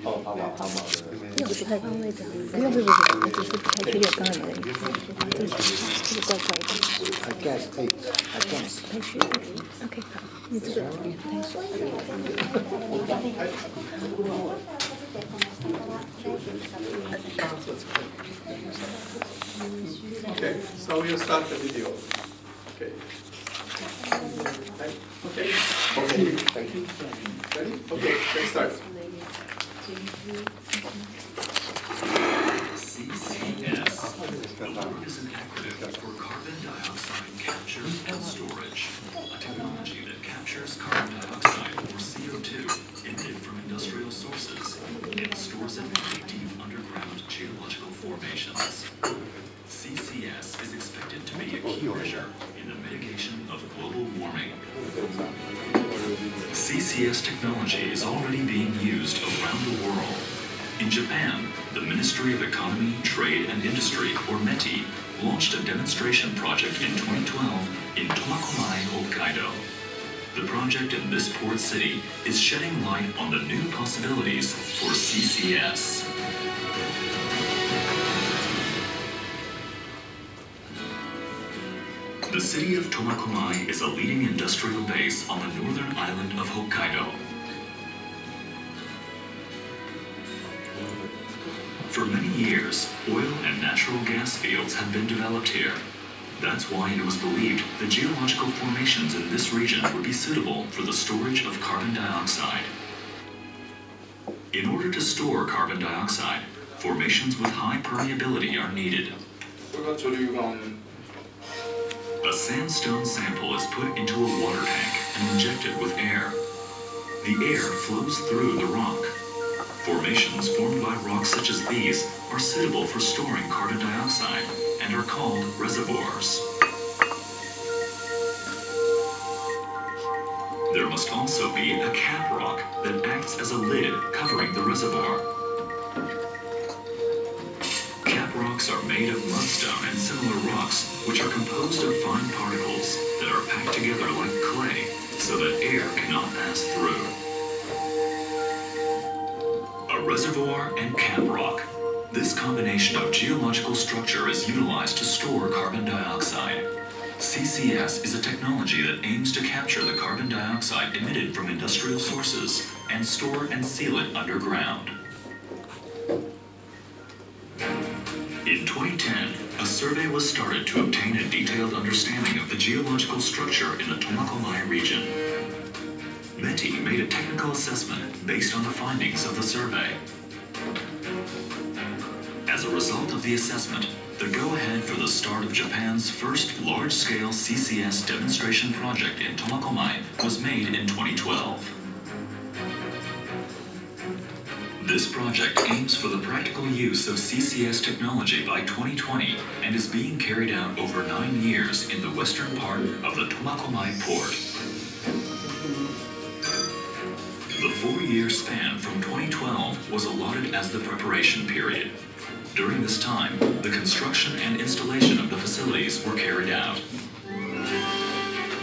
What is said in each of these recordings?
哦，跑马的。不是太换位置，不用，我只是不太确定我刚刚有没有这个怪怪的。I guess 可以 ，I guess。太虚了。OK， 好，你这个不太熟。Okay, so we'll start the video. Okay. Okay. Okay, thank you. Ready? Okay, let's start. CCS. The word is an acronym for carbon dioxide capture and storage, a technology that captures carbon dioxide or CO2 emitted from industrial sources and stores it in deep underground geological formations. CCS is expected to be a key measure in the mitigation of global warming. CCS technology is already being used around the world. In Japan, the Ministry of Economy, Trade and Industry, or METI, launched a demonstration project in 2012 in Tomakomai, Hokkaido. The project in this port city is shedding light on the new possibilities for CCS. The city of Tomakomai is a leading industrial base on the northern island of Hokkaido. For many years, oil and natural gas fields have been developed here. That's why it was believed the geological formations in this region would be suitable for the storage of carbon dioxide. In order to store carbon dioxide, formations with high permeability are needed. A sandstone sample is put into a water tank and injected with air. The air flows through the rock. Formations formed by rocks such as these are suitable for storing carbon dioxide and are called reservoirs. There must also be a cap rock that acts as a lid covering the reservoir. Cap rocks are made of mudstone and similar rocks, which are composed of fine particles that are packed together like clay so that air cannot pass through. A reservoir and cap rock. This combination of geological structure is utilized to store carbon dioxide. CCS is a technology that aims to capture the carbon dioxide emitted from industrial sources and store and seal it underground. In 2010, a survey was started to obtain a detailed understanding of the geological structure in the Tomakomai region. METI made a technical assessment based on the findings of the survey. As a result of the assessment, the go-ahead for the start of Japan's first large-scale CCS demonstration project in Tomakomai was made in 2012. This project aims for the practical use of CCS technology by 2020 and is being carried out over 9 years in the western part of the Tomakomai port. The 4-year span from 2012 was allotted as the preparation period. During this time, the construction and installation of the facilities were carried out.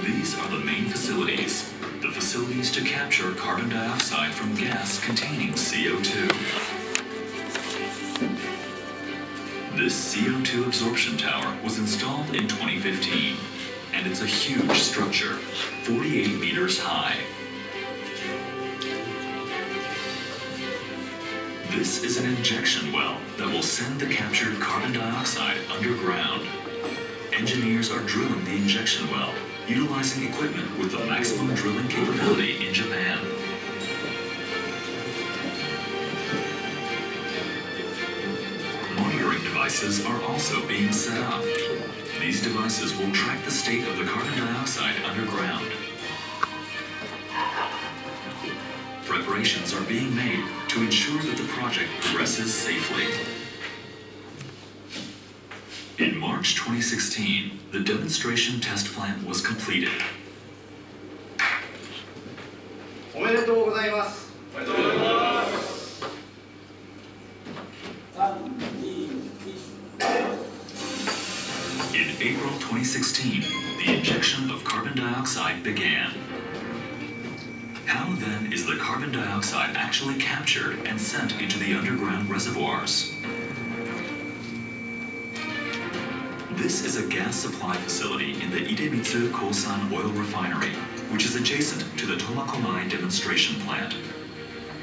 These are the main facilities. The facilities to capture carbon dioxide from gas containing CO2. This CO2 absorption tower was installed in 2015, and it's a huge structure, 48 meters high. This is an injection well that will send the captured carbon dioxide underground. Engineers are drilling the injection well, utilizing equipment with the maximum drilling capability in Japan. Monitoring devices are also being set up. These devices will track the state of the carbon dioxide underground. Preparations are being made to ensure that the project progresses safely. In March 2016, the demonstration test plant was completed. In April 2016, the injection of carbon dioxide began. How then is the carbon dioxide actually captured and sent into the underground reservoirs. This is a gas supply facility in the Idemitsu Kosan oil refinery, which is adjacent to the Tomakomai demonstration plant.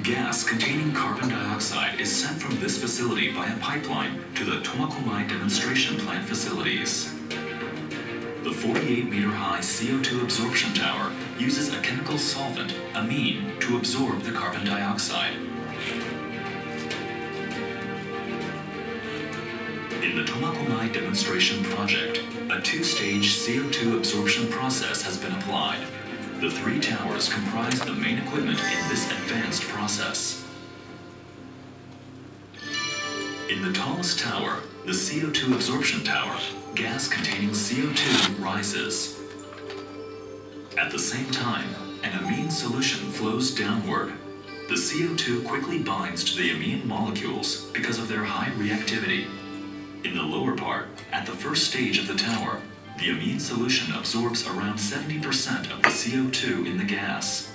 Gas containing carbon dioxide is sent from this facility via pipeline to the Tomakomai demonstration plant facilities. The 48-meter-high CO2 absorption tower uses a chemical solvent, amine, to absorb the carbon dioxide. In the Tomakomai demonstration project, a two-stage CO2 absorption process has been applied. The three towers comprise the main equipment in this advanced process. In the tallest tower, the CO2 absorption tower, gas containing CO2 rises. At the same time, an amine solution flows downward. The CO2 quickly binds to the amine molecules because of their high reactivity. In the lower part, at the first stage of the tower, the amine solution absorbs around 70% of the CO2 in the gas.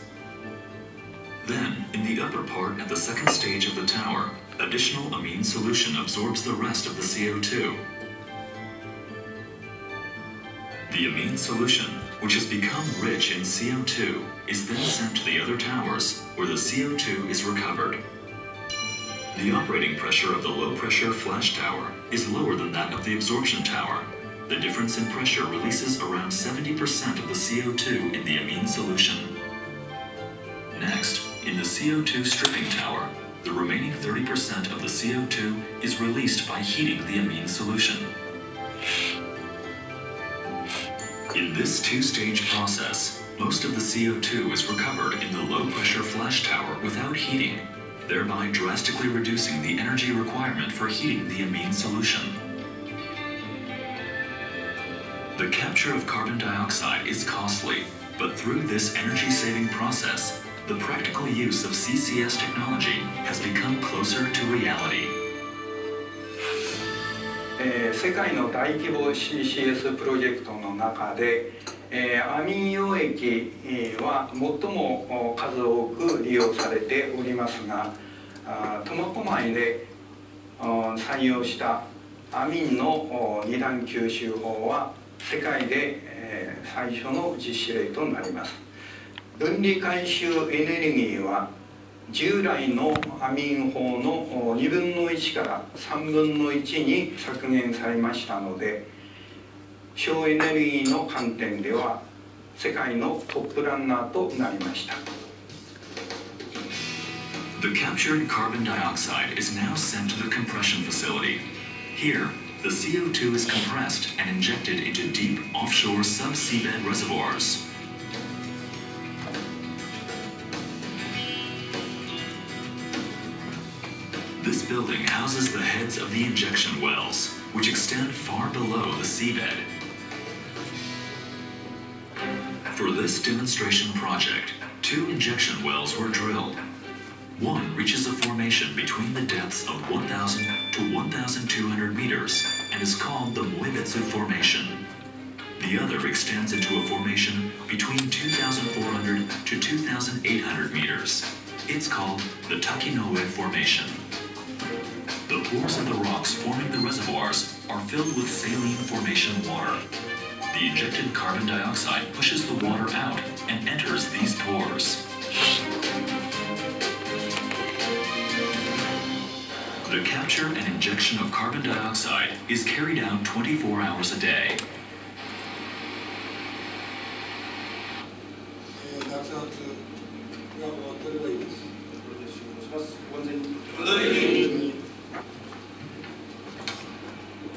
Then, in the upper part at the second stage of the tower, additional amine solution absorbs the rest of the CO2. The amine solution, which has become rich in CO2, is then sent to the other towers, where the CO2 is recovered. The operating pressure of the low-pressure flash tower is lower than that of the absorption tower. The difference in pressure releases around 70% of the CO2 in the amine solution. Next, in the CO2 stripping tower, the remaining 30% of the CO2 is released by heating the amine solution. In this two-stage process, most of the CO2 is recovered in the low-pressure flash tower without heating, thereby drastically reducing the energy requirement for heating the amine solution. The capture of carbon dioxide is costly, but through this energy-saving process, the practical use of CCS technology has become closer to reality. 世界の大規模 CCS プロジェクトの中で、アミン溶液は最も数多く利用されておりますが、苫小牧で採用したアミンの二段吸収法は世界で最初の実施例となります。分離回収エネルギーは従来のアミン法の2分の1から3分の1に削減されましたので、省エネルギーの観点では世界のトップランナーとなりました。The captured carbon dioxide is now sent to the compression facility. Here, the CO2 is compressed and injected into deep offshore sub-seabed reservoirs. This building houses the heads of the injection wells, which extend far below the seabed. For this demonstration project, 2 injection wells were drilled. One reaches a formation between the depths of 1,000 to 1,200 meters and is called the Moibetsu Formation. The other extends into a formation between 2,400 to 2,800 meters. It's called the Takinoue Formation. The pores of the rocks forming the reservoirs are filled with saline formation water. The injected carbon dioxide pushes the water out and enters these pores. The capture and injection of carbon dioxide is carried out 24 hours a day.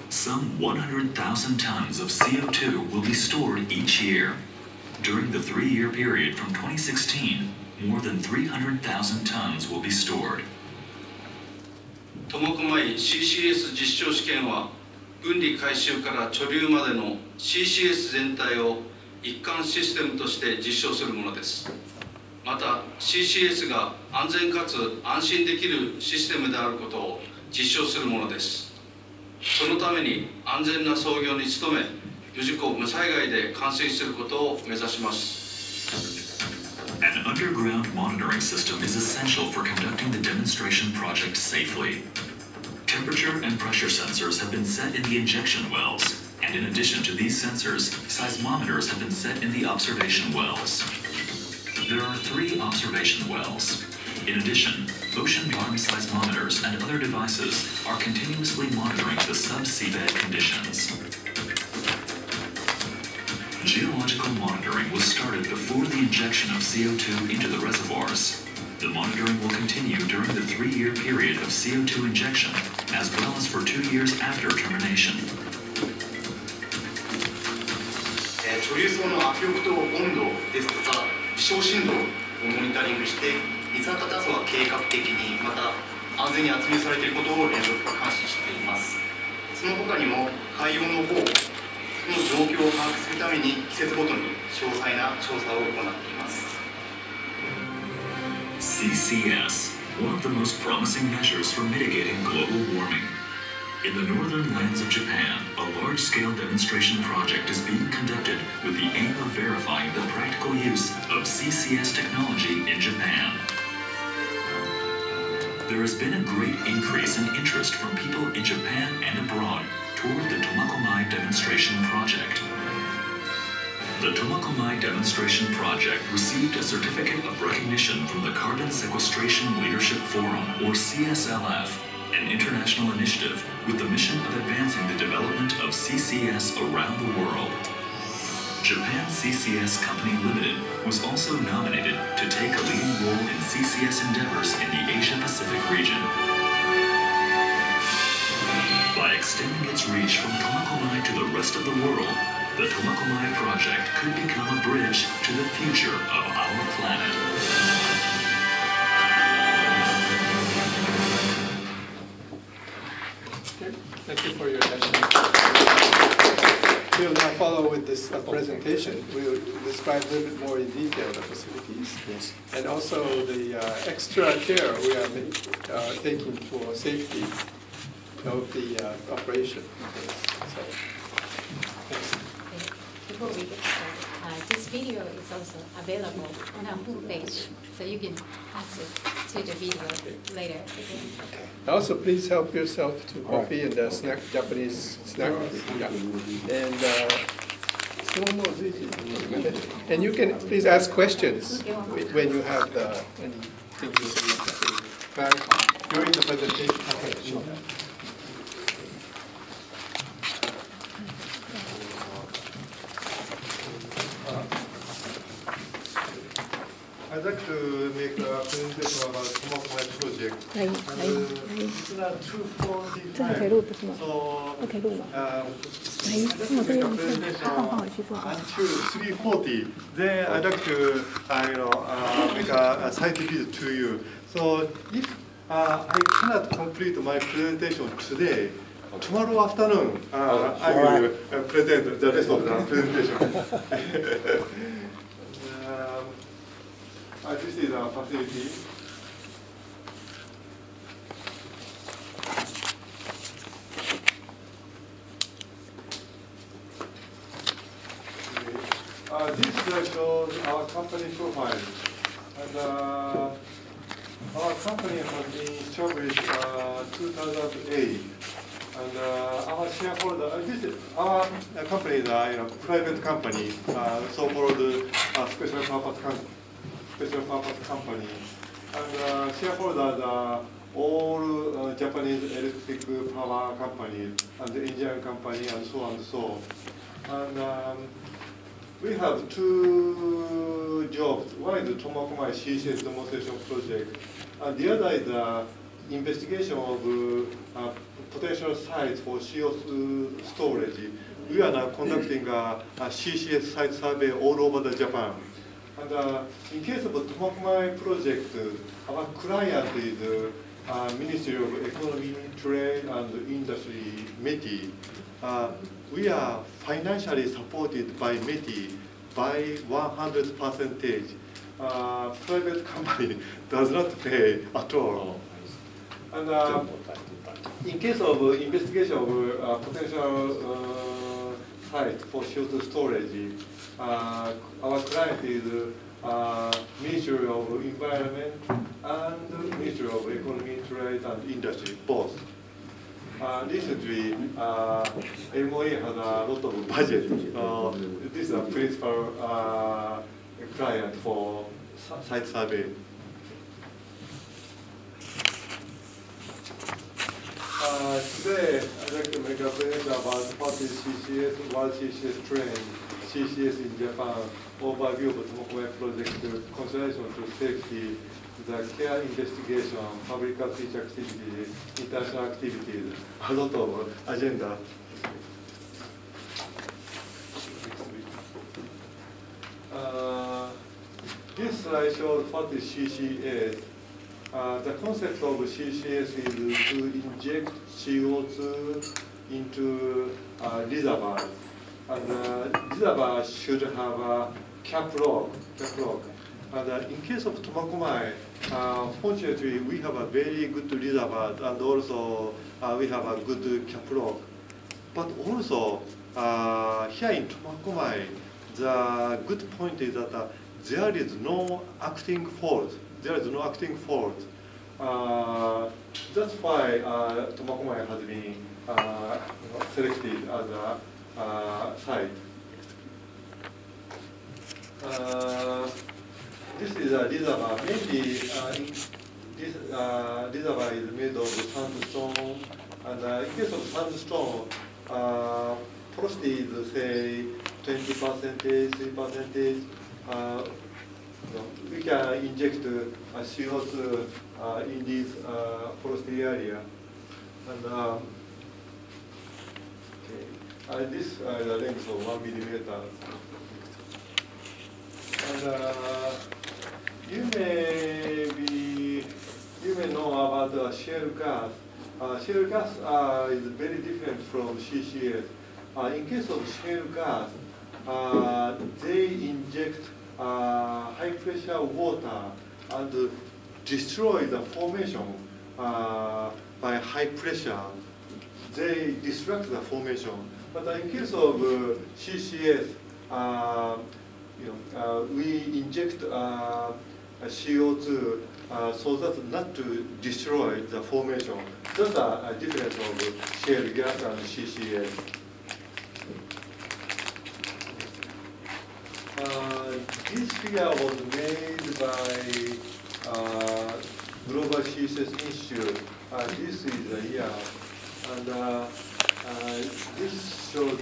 Some 100,000 tons of CO2 will be stored each year. During the 3-year period from 2016, more than 300,000 tons will be stored. 苫小牧 CCS 実証試験は分離回収から貯留までの CCS 全体を一貫システムとして実証するものです。また CCS が安全かつ安心できるシステムであることを実証するものです。そのために安全な操業に努め、無事故無災害で完成することを目指します。An underground monitoring system is essential for conducting the demonstration project safely. Temperature and pressure sensors have been set in the injection wells, and in addition to these sensors, seismometers have been set in the observation wells. There are 3 observation wells. In addition, ocean-bottom seismometers and other devices are continuously monitoring the sub-seabed conditions. Geological monitoring was started before the injection of CO2 into the reservoirs. The monitoring will continue during the 3-year period of CO2 injection, as well as for 2 years after termination. 貯留層の圧力と温度ですとか微小振動をモニタリングして二酸化炭素が計画的にまた安全に圧入されていることを連続監視しています。その他にも海洋の方の状況を把握するために季節ごとに詳細な調査を行っています。 CCS, one of the most promising measures for mitigating global warming. In the northern lands of Japan, a large-scale demonstration project is being conducted with the aim of verifying the practical use of CCS technology in Japan. There has been a great increase in interest from people in Japan and abroad toward the Tomakomai demonstration project. The Tomakomai demonstration project received a certificate of recognition from the Carbon Sequestration Leadership Forum, or CSLF, an international initiative with the mission of advancing the development of CCS around the world. Japan CCS Company Limited was also nominated to take a leading role in CCS endeavors in the Asia-Pacific region. By extending its reach from Tomakomai to the rest of the world, the Tomakomai project could become a bridge to the future of our planet. Thank you for your attention. We'll now follow with this presentation. We'll describe a little bit more in detail the facilities. Yes. And also the extra care we are taking for safety of the operation. So, thanks. Before we get started, this video is also available on our homepage, so you can access to the video later. Also, please help yourself to coffee and snack, Japanese snack. Yeah. And you can please ask questions when you have anything to clarify during the presentation. Okay, sure. I'd like to make a presentation about Tomakomai project. It's not 245. So, OK 录吗？ I'd like to make a presentation until 340. Then I'd like to, make a site visit to you. So if I cannot complete my presentation today, tomorrow afternoon I will present the rest of the presentation. This is our facility. This slide shows our company profile. And our company has been established 2008. And our shareholder, our company is a private company, so-called special purpose company, and shareholders are all Japanese electric power companies and the Indian company and so on and so. And we have 2 jobs. One is the Tomakomai CCS demonstration project, and the other is the investigation of potential sites for CO2 storage. We are now conducting a CCS site survey all over the Japan. And in case of the Tomakomai project, our client is Ministry of Economy, Trade and Industry, METI. We are financially supported by METI by 100%. Private company does not pay at all. And in case of investigation of potential site for CO2 storage, our client is Ministry of Environment and Ministry of Economy, Trade and Industry, both. Recently, MOE has a lot of budget. This is a principal client for site survey. Today, I'd like to make a presentation about what is CCS, World CCS Trend, CCS in Japan, overview of the Tomokomai project, consideration to safety, the care investigation, public outreach activities, international activities, a lot of agenda. This slide shows what is CCS. The concept of CCS is to inject CO2 into reservoirs. And reservoir should have a cap lock. And in case of Tomakomai, fortunately, we have a very good reservoir, and also we have a good cap lock. But also, here in Tomakomai, the good point is that there is no acting fault. That's why Tomakomai has been selected as a site. This is a reservoir. Mainly, this reservoir is made of sandstone. And in case of sandstone, porosity is say 20%, 3%. We can inject CO2 in this porosity area. And this is the length of 1 millimeter. And you may know about shale gas. Shale gas is very different from CCS. In case of shale gas, they inject high pressure water and destroy the formation by high pressure. They disrupt the formation. But in case of CCS, we inject CO2 so that not to destroy the formation. That's a difference of shale gas and CCS. This figure was made by Global CCS Institute. This is the year. And this shows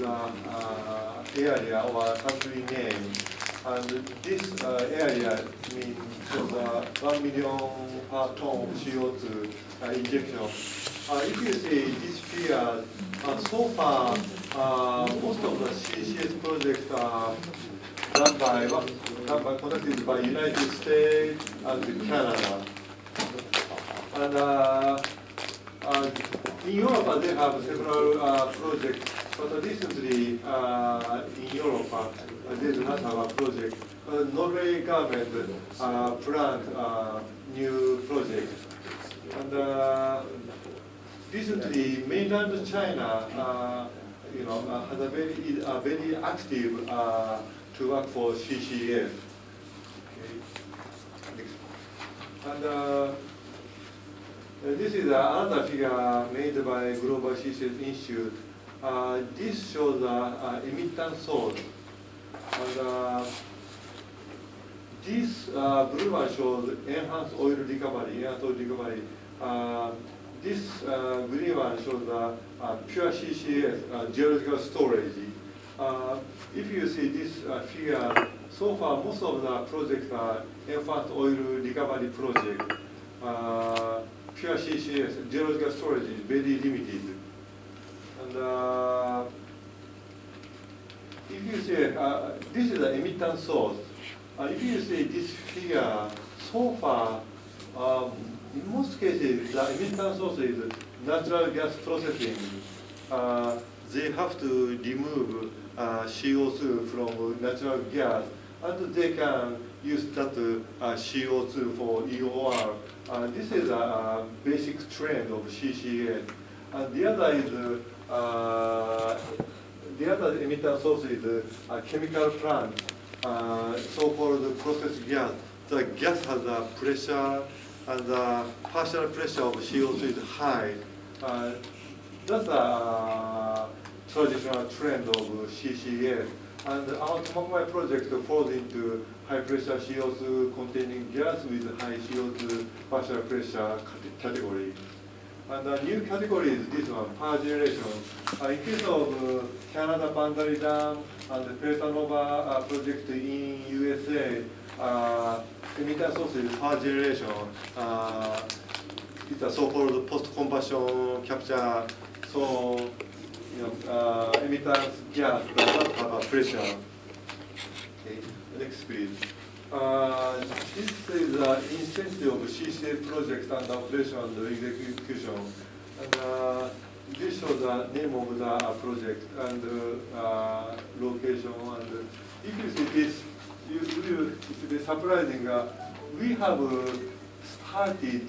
the area or country name. And this area means 1 million per ton CO2 injection. If you see this figure, so far, most of the CCS projects are conducted by United States and Canada. And in Europe, they have several projects, but recently in Europe, they do not have a project. Norway government planned new project. And recently, mainland China, has a very active to work for CCS. Okay. And this is another figure made by Global CCS Institute. This shows the emittance source. And this blue one shows enhanced oil recovery. This green one shows pure CCS, geological storage. If you see this figure, so far most of the projects are enhanced oil recovery project. Pure CCS, geological storage is very limited. And if you see, this is the emittance source. If you see this figure, so far, in most cases, the emittance source is natural gas processing. They have to remove CO2 from natural gas, and they can use that CO2 for EOR. This is a basic trend of CCS. And the other is the other emitter source is a chemical plant. so-called process gas. The gas has a pressure and the partial pressure of CO2 is high. That's a traditional trend of CCS. And our Tomakomai project falls into high pressure CO2 containing gas with high CO2 partial pressure category. And the new category is this one, power generation. In case of Canada Boundary Dam and the Petanova project in USA, emitter source is power generation. It's a so-called post-combustion capture. So, emitters gas does not have a pressure. Okay, next please. This is the incentive of CCS project and operation and execution. And this shows the name of the project and location. And if you see this, it will be surprising. We have started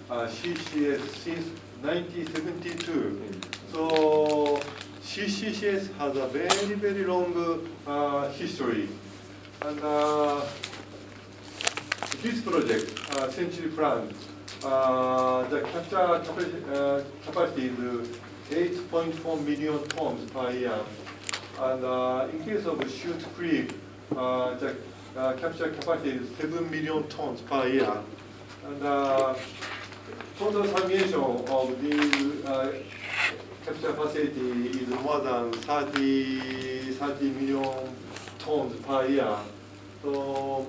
CCS since 1972. So CCS has a very, very long history. And this project, Century Plant, the capture capacity is 8.4 million tons per year. And in case of Chute Creek, the capture capacity is 7 million tons per year. And total summation of these capture facility is more than 30 million tons per year. So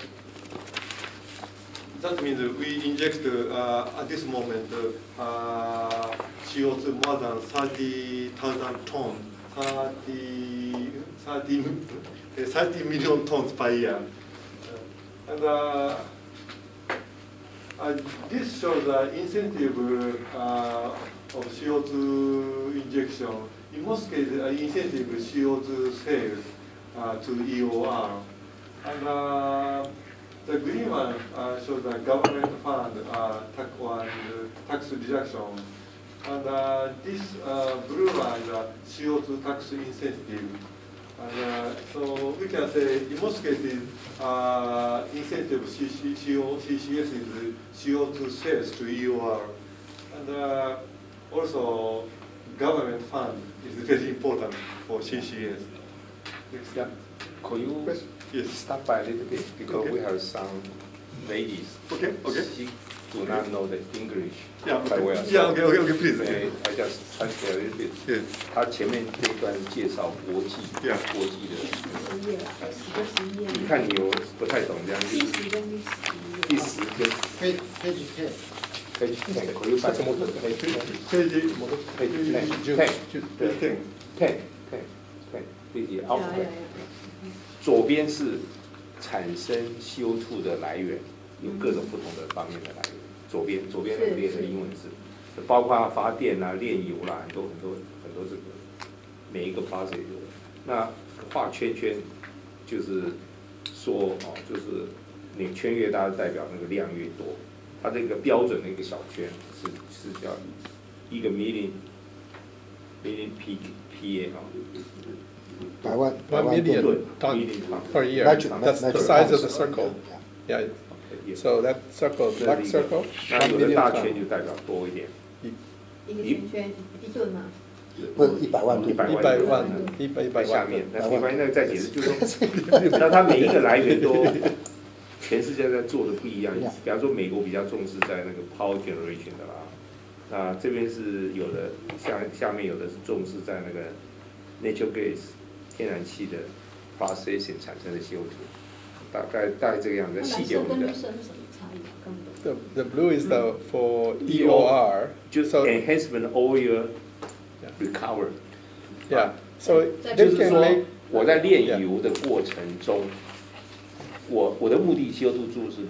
that means we inject at this moment CO2 more than 30,000 tons, 30 million tons per year. And this shows the incentive of CO2 injection. In most cases, incentive CO2 sales to EOR. And the green one shows the government fund tax reduction. And this blue one is a CO2 tax incentive. And so we can say in most cases, incentive CCS is CO2 sales to EOR. And also government fund is very important for CCS. Yeah. Could you stop by a little bit because we have some ladies. Okay. She do not know the English quite well. Yeah. Okay. Please. I just translate a little bit. Yeah. 他前面这一段介绍国际的，你看你有不太懂这样子。第10跟Page 10。Page 10，可以把什么？10，左边是产生 CO2 的来源，有各种不同的方面的来源。左边那个列的英文字，包括发电啊、炼油啦，很多这个每一个 process。那画圈圈就是说就是你圈越大，代表那个量越多。它这个标准的一个小圈是叫一个 million PA 百万 1 million ton per year. That's the size of the circle. Yeah. So that circle, black circle, 那有的大圈就代表多一点。一个圈圈1吨吗？不是100万吨。100万，100万。下面，那没关系，那个再解释，就是说，那它每一个来源都，全世界在做的不一样。比方说，美国比较重视在那个 power generation 的啦，那这边是有的，下面有的是重视在那个 natural gas 天然气的 processing 产生的 CO2。大概这个样子，细节我们的。The blue is the for EOR， 就是 enhancement oil recover。Yeah， so 就是说我在炼油的过程中，我的目的 CO2 就是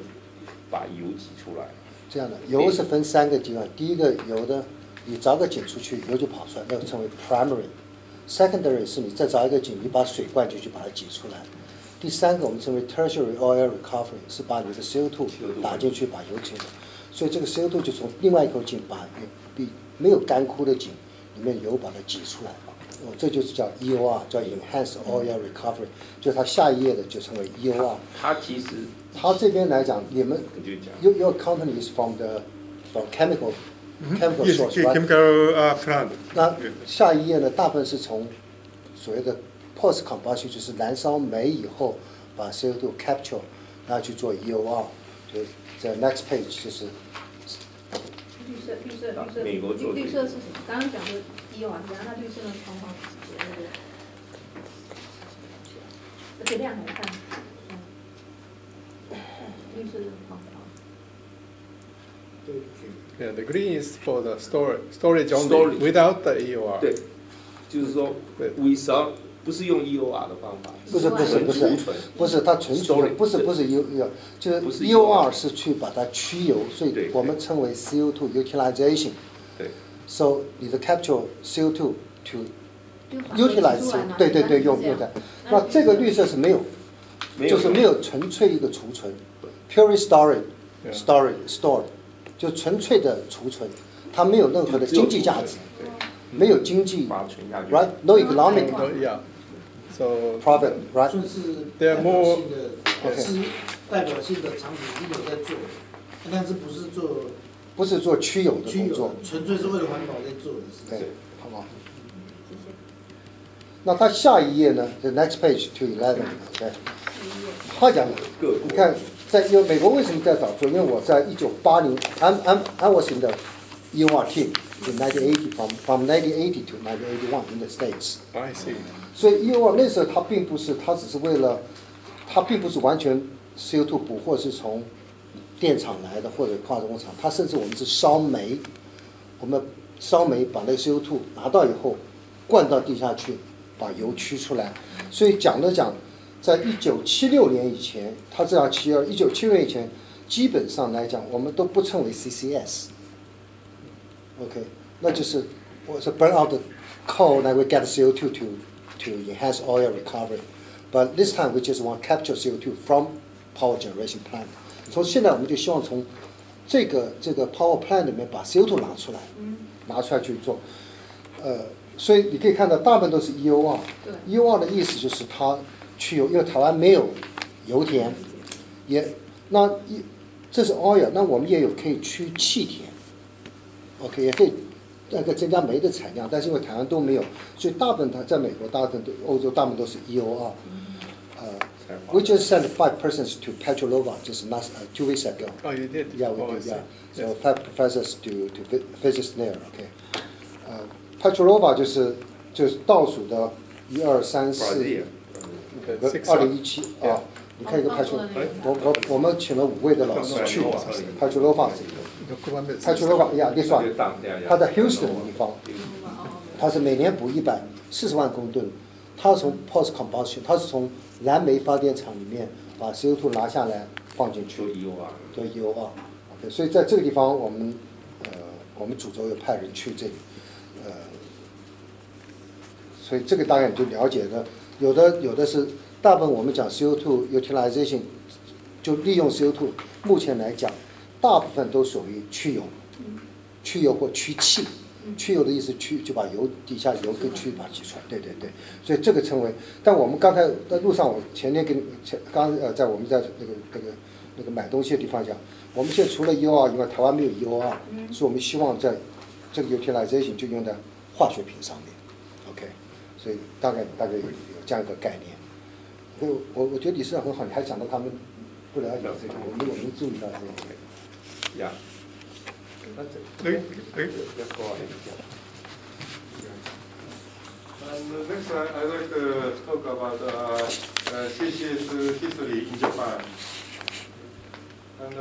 把油挤出来。这样的油是分3个阶段，第一个油的你凿个井出去，油就跑出来，那称为 primary。secondary 是你再凿一个井，你把水灌进去把它挤出来。第3个我们称为 tertiary oil recovery， 是把你的 CO2 打进去把油挤出来。所以这个 CO2 就从另外一口井把没有干枯的井里面油把它挤出来。这就是叫 EOR， 叫 Enhanced Oil Recovery， 就是它下一页的就称为 EOR。它其实，它这边来讲，你们 your company is from chemical Yes, source, right? chemical plant. 那下一页呢，大部分是从所谓的 post combustion， 就是燃烧煤以后把 CO2 capture， 然后去做 EOR。就在 next page 就是美国做绿色是什么？刚刚讲的 EOR， 那绿色的方法是那个，而且量很大。绿色的方法。Yeah, the green is for the storage only, Storage. without the EOR. 对，就是说 without 不是用 EOR 的方法，不是，它纯储存，不是 EOR， 就是 EOR 是去把它去油，所以我们称为 CO2 utilization。对。So 你的 capture CO2 to utilize， 对，用的。那这个绿色是没有，就是没有纯粹一个储存 ，pure stored， 就纯粹的储存，它没有任何的经济价值，没有经济 ，right？ No economic So profit, right? 算是 There are more 代表性的产品是有在做，但是不是做区有的工作，纯粹是为了环保在做的。对，好不好？那它下一页呢 ？The next page to 11，OK。他讲，你看，因为美国为什么在早做？因为我在1980 ，I was in the EOR team in 1980 from 1980 to 1981 in the States. I see. 所以 EOR 那时候它并不是完全 CO2 捕获是从电厂来的或者化工厂，它甚至我们是烧煤，我们烧煤把那个 CO2 拿到以后灌到地下去，把油驱出来。所以讲，在1976年以前，它这样1976年以前，基本上来讲我们都不称为 CCS。OK， 那就是我是 burn out the coal that we get CO2 to enhance oil recovery, but this time we just want to capture CO2 from power generation plant. 从现在我们就希望从这个 power plant 里面把 CO2 拿出来去做，所以你可以看到大部分都是 EOR。EOR 的意思就是它去油，因为台湾没有油田，这是 oil， 那我们也有可以去气田 ，OK， 也可以。增加煤的产量，但是因为台湾都没有，所以大部分在美国、大部分欧洲大部分都是 EOR。We just sent 5 persons to Petrolova just 2 weeks ago. Oh, you did? Yeah, we did. Yeah, so 5 professors to visit there. Okay. Petrolova 就是倒数的1、2、3、4。2017啊，你看一个 Petrolova， 我们请了5位的老师去 Petrolova。Petrolova， yeah, this one， 它在 Houston 的地方，它是每年捕140万公吨，它从 post combustion， 它是从燃煤发电厂里面把 CO2 拿下来放进去，做 EOR。OK， 所以在这个地方我们主轴有派人去这里，所以这个大概你就了解了。有的是大部分我们讲 CO2 utilization， 就利用 CO2， 目前来讲。大部分都属于去油或去气，去油的意思就把底下油跟气把它挤出来，对，所以这个称为。但我们刚才在路上，我前天在我们在那个买东西的地方讲，我们现在除了 EOR 以外，台湾没有 EOR， 所以我们希望在这个 utilization 就用在化学品上面 ，OK， 所以大概有这样一个概念。我觉得理事长很好，你还讲到他们不了解这个，我们注意到这个。Yeah. And next, I'd like to talk about CCS history in Japan. And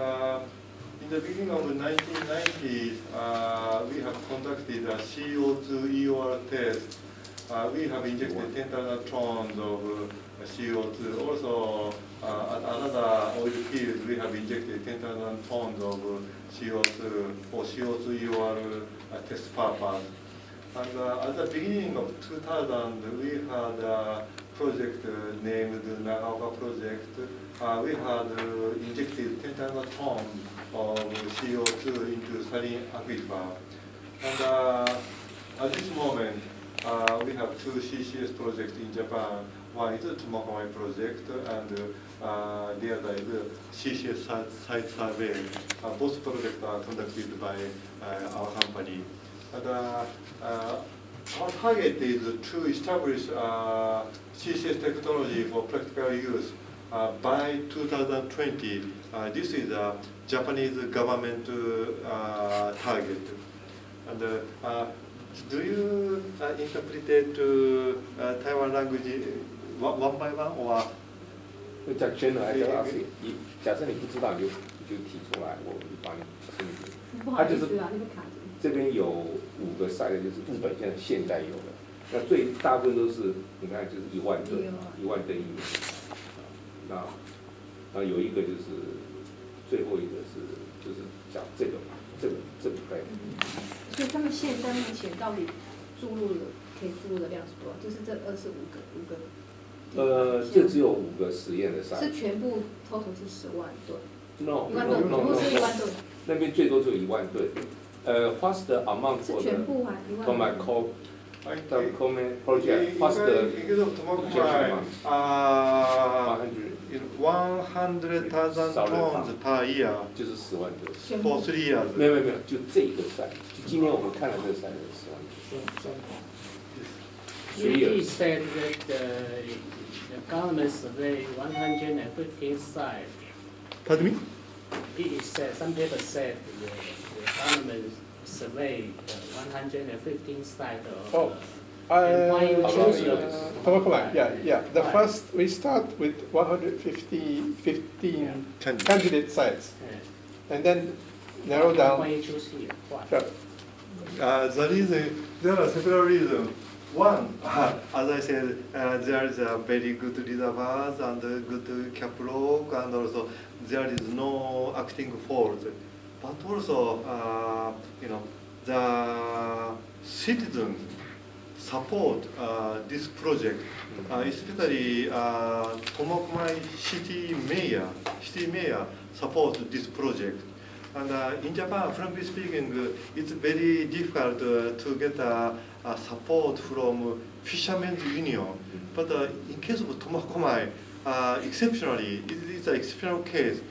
in the beginning of the 1990s, we have conducted a CO2 EOR test. We have injected 10,000 tons of CO2. Also, at another oil field, we have injected 10,000 tons of CO2 for CO2 EOR test purpose. And at the beginning of 2000, we had a project named the Nagaoka project. We had injected 10,000 tons of CO2 into saline aquifer. And at this moment, we have two CCS projects in Japan. One is the Tomakomai project, and the other is the CCS site survey. Both projects are conducted by our company. And our target is to establish CCS technology for practical use by 2020. This is a Japanese government target. And do you interpret Taiwan language one by one or? 讲 general 还是 ask？ 假设你不知道，你就提出来，我帮你申请。不好意思啊，那个卡住。这边有5个 site， 就是日本现在有的，那最大部分都是你看就是1万吨，1万吨一年。那有一个就是最后一个就是讲这个概念。所以他们现在目前到底可以注入的量是多少？就是这5个。这只有5个实验的 site。是全部 total 是10万吨。No， 1万吨，全部是1万吨。那边最多就1万吨。What's the amount for the Tomakomai project? What's the Tomakomai 100,000 tons per year， 就是10万吨。For 3 years。没有，就这一个 site， 就今天我们看的这个 site 是10万吨。He said that the government surveyed 115 sites. Pardon me? He said, some people said the government surveyed 115 sites. Why you choose those? Tomakomai, yeah. The first, we start with 15 candidate sites, and then narrow down. Why you choose here? Why? The reason, there are several reasons. One, as I said, there is a very good reservoirs and good cap rock, and also there is no acting fault. But also, the citizens support this project, especially Tomakomai city mayor supports this project. And in Japan, frankly speaking, it's very difficult to get support from fishermen's union. But in case of Tomakomai, exceptionally, it is an exceptional case.